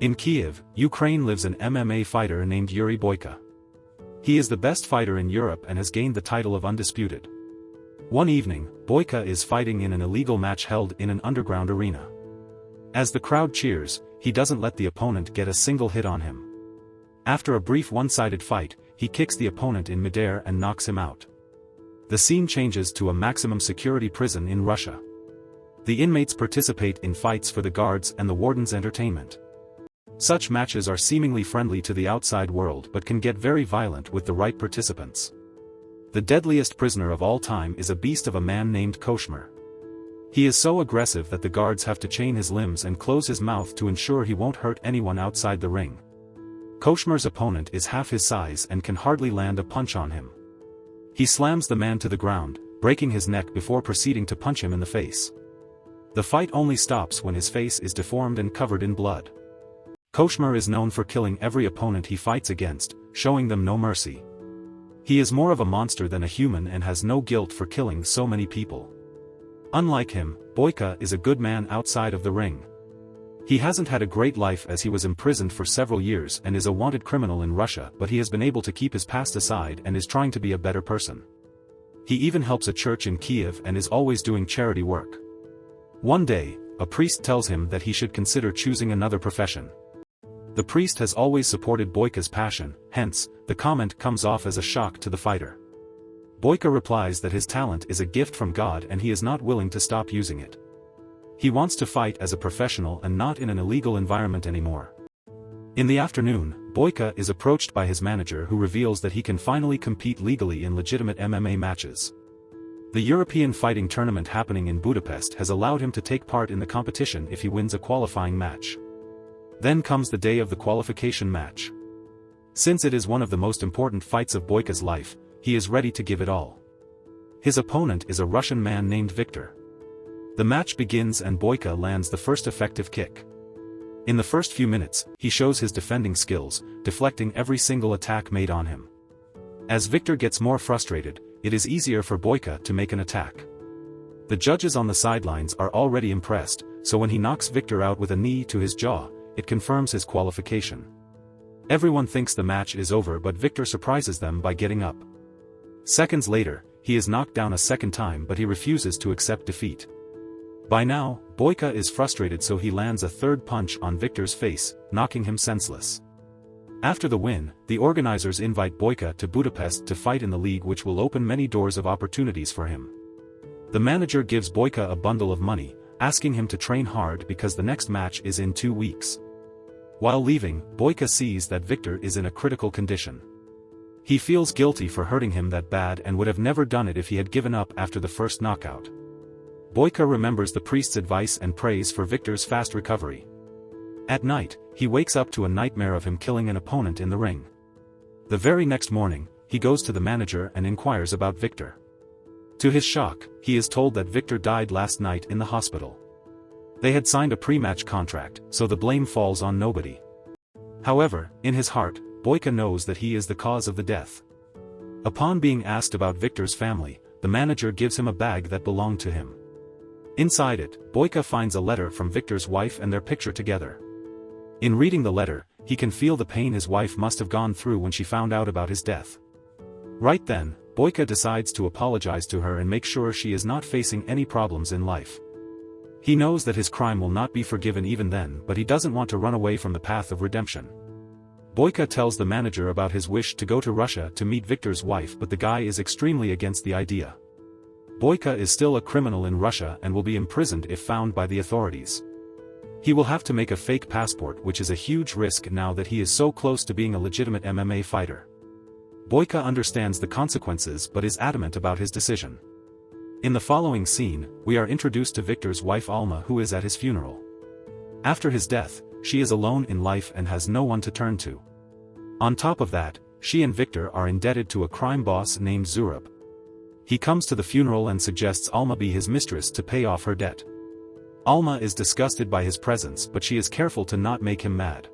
In Kiev, Ukraine lives an MMA fighter named Yuri Boyka. He is the best fighter in Europe and has gained the title of undisputed. One evening, Boyka is fighting in an illegal match held in an underground arena. As the crowd cheers, he doesn't let the opponent get a single hit on him. After a brief one-sided fight, he kicks the opponent in midair and knocks him out. The scene changes to a maximum security prison in Russia. The inmates participate in fights for the guards and the warden's entertainment. Such matches are seemingly friendly to the outside world but can get very violent with the right participants. The deadliest prisoner of all time is a beast of a man named Koshmar. He is so aggressive that the guards have to chain his limbs and close his mouth to ensure he won't hurt anyone outside the ring. Koshmar's opponent is half his size and can hardly land a punch on him. He slams the man to the ground, breaking his neck before proceeding to punch him in the face. The fight only stops when his face is deformed and covered in blood. Koshmar is known for killing every opponent he fights against, showing them no mercy. He is more of a monster than a human and has no guilt for killing so many people. Unlike him, Boyka is a good man outside of the ring. He hasn't had a great life as he was imprisoned for several years and is a wanted criminal in Russia, but he has been able to keep his past aside and is trying to be a better person. He even helps a church in Kiev and is always doing charity work. One day, a priest tells him that he should consider choosing another profession. The priest has always supported Boyka's passion, hence, the comment comes off as a shock to the fighter. Boyka replies that his talent is a gift from God and he is not willing to stop using it. He wants to fight as a professional and not in an illegal environment anymore. In the afternoon, Boyka is approached by his manager who reveals that he can finally compete legally in legitimate MMA matches. The European fighting tournament happening in Budapest has allowed him to take part in the competition if he wins a qualifying match. Then comes the day of the qualification match. Since it is one of the most important fights of Boyka's life, he is ready to give it all. His opponent is a Russian man named Viktor. The match begins and Boyka lands the first effective kick. In the first few minutes, he shows his defending skills, deflecting every single attack made on him. As Viktor gets more frustrated, it is easier for Boyka to make an attack. The judges on the sidelines are already impressed, so when he knocks Viktor out with a knee to his jaw, it confirms his qualification. Everyone thinks the match is over, but Viktor surprises them by getting up. Seconds later, he is knocked down a second time, but he refuses to accept defeat. By now, Boyka is frustrated, so he lands a third punch on Viktor's face, knocking him senseless. After the win, the organizers invite Boyka to Budapest to fight in the league, which will open many doors of opportunities for him. The manager gives Boyka a bundle of money, asking him to train hard because the next match is in 2 weeks. While leaving, Boyka sees that Viktor is in a critical condition. He feels guilty for hurting him that bad and would have never done it if he had given up after the first knockout. Boyka remembers the priest's advice and prays for Viktor's fast recovery. At night, he wakes up to a nightmare of him killing an opponent in the ring. The very next morning, he goes to the manager and inquires about Viktor. To his shock, he is told that Viktor died last night in the hospital. They had signed a pre-match contract, so the blame falls on nobody. However, in his heart, Boyka knows that he is the cause of the death. Upon being asked about Viktor's family, the manager gives him a bag that belonged to him. Inside it, Boyka finds a letter from Viktor's wife and their picture together. In reading the letter, he can feel the pain his wife must have gone through when she found out about his death. Right then, Boyka decides to apologize to her and make sure she is not facing any problems in life. He knows that his crime will not be forgiven even then, but he doesn't want to run away from the path of redemption. Boyka tells the manager about his wish to go to Russia to meet Viktor's wife, but the guy is extremely against the idea. Boyka is still a criminal in Russia and will be imprisoned if found by the authorities. He will have to make a fake passport, which is a huge risk now that he is so close to being a legitimate MMA fighter. Boyka understands the consequences but is adamant about his decision. In the following scene, we are introduced to Viktor's wife Alma, who is at his funeral. After his death, she is alone in life and has no one to turn to. On top of that, she and Viktor are indebted to a crime boss named Zurab. He comes to the funeral and suggests Alma be his mistress to pay off her debt. Alma is disgusted by his presence, but she is careful to not make him mad.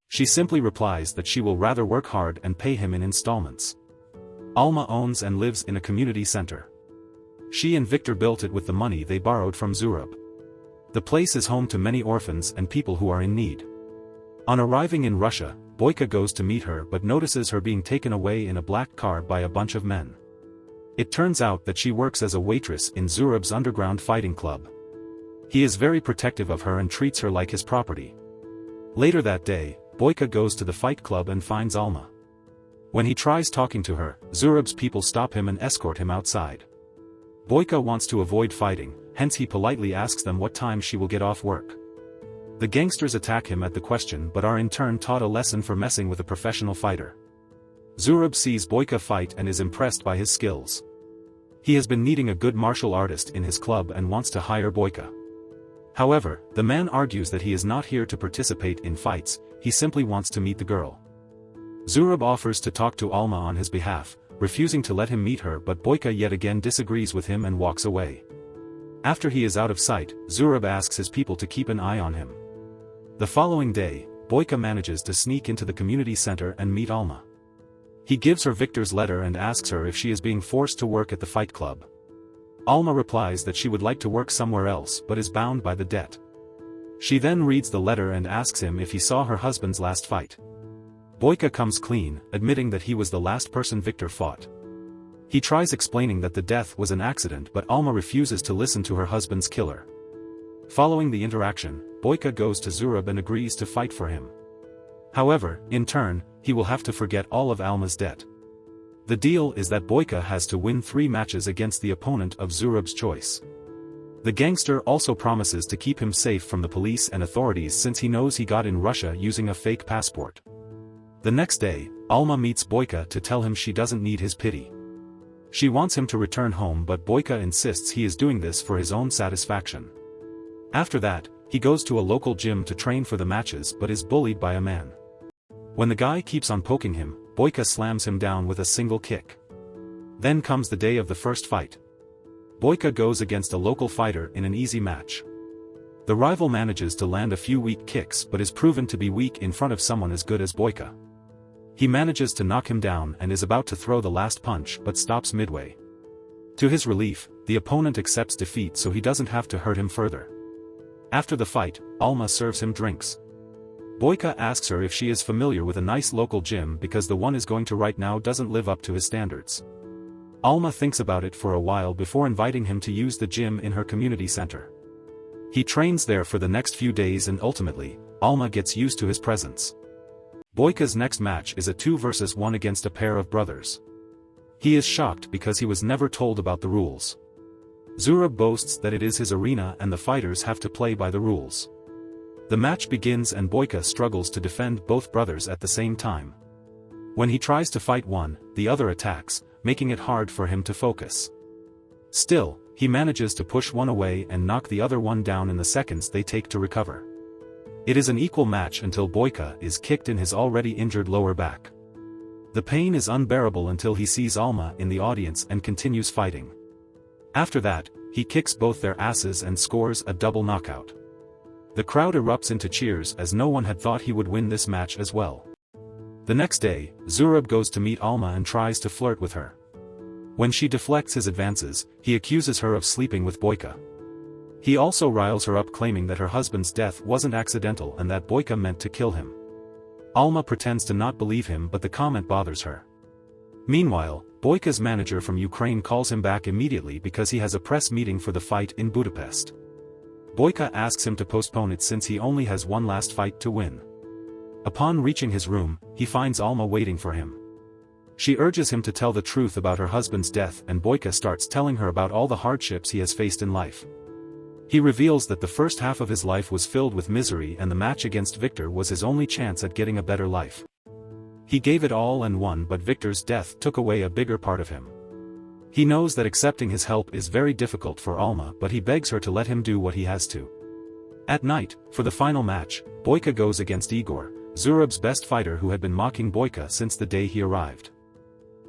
She simply replies that she will rather work hard and pay him in installments. Alma owns and lives in a community center. She and Viktor built it with the money they borrowed from Zurab. The place is home to many orphans and people who are in need. On arriving in Russia, Boyka goes to meet her but notices her being taken away in a black car by a bunch of men. It turns out that she works as a waitress in Zurab's underground fighting club. He is very protective of her and treats her like his property. Later that day, Boyka goes to the fight club and finds Alma. When he tries talking to her, Zurab's people stop him and escort him outside. Boyka wants to avoid fighting, hence he politely asks them what time she will get off work. The gangsters attack him at the question but are in turn taught a lesson for messing with a professional fighter. Zurab sees Boyka fight and is impressed by his skills. He has been needing a good martial artist in his club and wants to hire Boyka. However, the man argues that he is not here to participate in fights, he simply wants to meet the girl. Zurab offers to talk to Alma on his behalf, refusing to let him meet her, but Boyka yet again disagrees with him and walks away. After he is out of sight, Zurab asks his people to keep an eye on him. The following day, Boyka manages to sneak into the community center and meet Alma. He gives her Victor's letter and asks her if she is being forced to work at the fight club. Alma replies that she would like to work somewhere else but is bound by the debt. She then reads the letter and asks him if he saw her husband's last fight. Boyka comes clean, admitting that he was the last person Victor fought. He tries explaining that the death was an accident, but Alma refuses to listen to her husband's killer. Following the interaction, Boyka goes to Zurab and agrees to fight for him. However, in turn, he will have to forget all of Alma's debt. The deal is that Boyka has to win 3 matches against the opponent of Zurab's choice. The gangster also promises to keep him safe from the police and authorities since he knows he got in Russia using a fake passport. The next day, Alma meets Boyka to tell him she doesn't need his pity. She wants him to return home, but Boyka insists he is doing this for his own satisfaction. After that, he goes to a local gym to train for the matches but is bullied by a man. When the guy keeps on poking him, Boyka slams him down with a single kick. Then comes the day of the first fight. Boyka goes against a local fighter in an easy match. The rival manages to land a few weak kicks but is proven to be weak in front of someone as good as Boyka. He manages to knock him down and is about to throw the last punch but stops midway. To his relief, the opponent accepts defeat so he doesn't have to hurt him further. After the fight, Alma serves him drinks. Boyka asks her if she is familiar with a nice local gym because the one is going to right now doesn't live up to his standards. Alma thinks about it for a while before inviting him to use the gym in her community center. He trains there for the next few days and ultimately, Alma gets used to his presence. Boyka's next match is a 2 versus 1 against a pair of brothers. He is shocked because he was never told about the rules. Zurab boasts that it is his arena and the fighters have to play by the rules. The match begins and Boyka struggles to defend both brothers at the same time. When he tries to fight one, the other attacks, making it hard for him to focus. Still, he manages to push one away and knock the other one down in the seconds they take to recover. It is an equal match until Boyka is kicked in his already injured lower back. The pain is unbearable until he sees Alma in the audience and continues fighting. After that, he kicks both their asses and scores a double knockout. The crowd erupts into cheers as no one had thought he would win this match as well. The next day, Zurab goes to meet Alma and tries to flirt with her. When she deflects his advances, he accuses her of sleeping with Boyka. He also riles her up, claiming that her husband's death wasn't accidental and that Boyka meant to kill him. Alma pretends to not believe him, but the comment bothers her. Meanwhile, Boyka's manager from Ukraine calls him back immediately because he has a press meeting for the fight in Budapest. Boyka asks him to postpone it since he only has one last fight to win. Upon reaching his room, he finds Alma waiting for him. She urges him to tell the truth about her husband's death, and Boyka starts telling her about all the hardships he has faced in life. He reveals that the first half of his life was filled with misery and the match against Victor was his only chance at getting a better life. He gave it all and won, but Victor's death took away a bigger part of him. He knows that accepting his help is very difficult for Alma, but he begs her to let him do what he has to. At night, for the final match, Boyka goes against Igor, Zurab's best fighter who had been mocking Boyka since the day he arrived.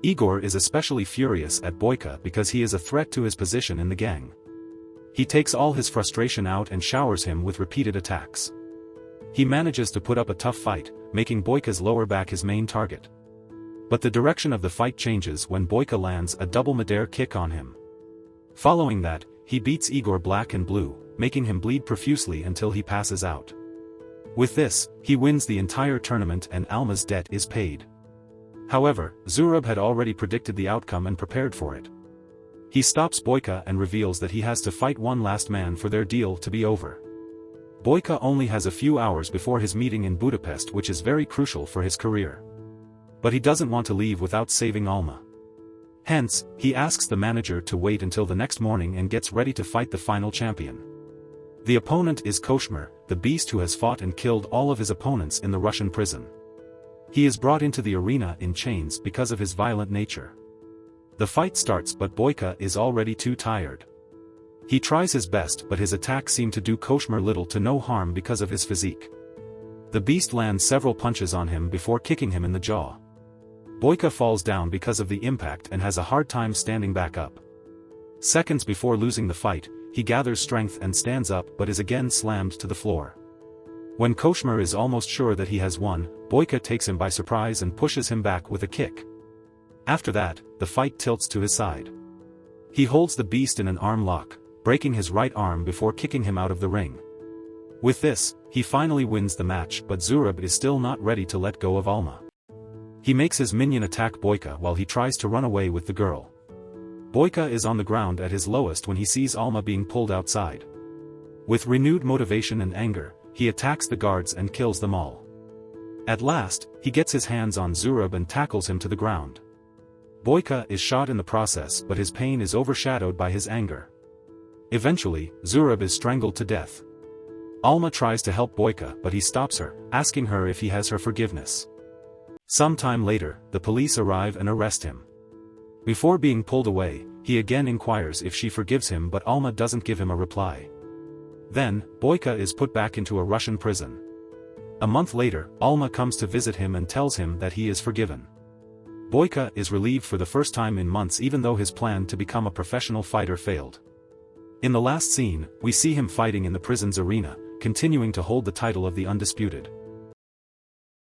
Igor is especially furious at Boyka because he is a threat to his position in the gang. He takes all his frustration out and showers him with repeated attacks. He manages to put up a tough fight, making Boyka's lower back his main target. But the direction of the fight changes when Boyka lands a double midair kick on him. Following that, he beats Igor black and blue, making him bleed profusely until he passes out. With this, he wins the entire tournament and Alma's debt is paid. However, Zurab had already predicted the outcome and prepared for it. He stops Boyka and reveals that he has to fight one last man for their deal to be over. Boyka only has a few hours before his meeting in Budapest, which is very crucial for his career. But he doesn't want to leave without saving Alma. Hence, he asks the manager to wait until the next morning and gets ready to fight the final champion. The opponent is Koshmar, the beast who has fought and killed all of his opponents in the Russian prison. He is brought into the arena in chains because of his violent nature. The fight starts, but Boyka is already too tired. He tries his best, but his attacks seem to do Koshmar little to no harm because of his physique. The beast lands several punches on him before kicking him in the jaw. Boyka falls down because of the impact and has a hard time standing back up. Seconds before losing the fight, he gathers strength and stands up but is again slammed to the floor. When Koshmar is almost sure that he has won, Boyka takes him by surprise and pushes him back with a kick. After that, the fight tilts to his side. He holds the beast in an arm lock, breaking his right arm before kicking him out of the ring. With this, he finally wins the match, but Zurab is still not ready to let go of Alma. He makes his minion attack Boyka while he tries to run away with the girl. Boyka is on the ground at his lowest when he sees Alma being pulled outside. With renewed motivation and anger, he attacks the guards and kills them all. At last, he gets his hands on Zurab and tackles him to the ground. Boyka is shot in the process, but his pain is overshadowed by his anger. Eventually, Zurab is strangled to death. Alma tries to help Boyka, but he stops her, asking her if he has her forgiveness. Some time later, the police arrive and arrest him. Before being pulled away, he again inquires if she forgives him, but Alma doesn't give him a reply. Then, Boyka is put back into a Russian prison. A month later, Alma comes to visit him and tells him that he is forgiven. Boyka is relieved for the first time in months, even though his plan to become a professional fighter failed. In the last scene, we see him fighting in the prison's arena, continuing to hold the title of the Undisputed.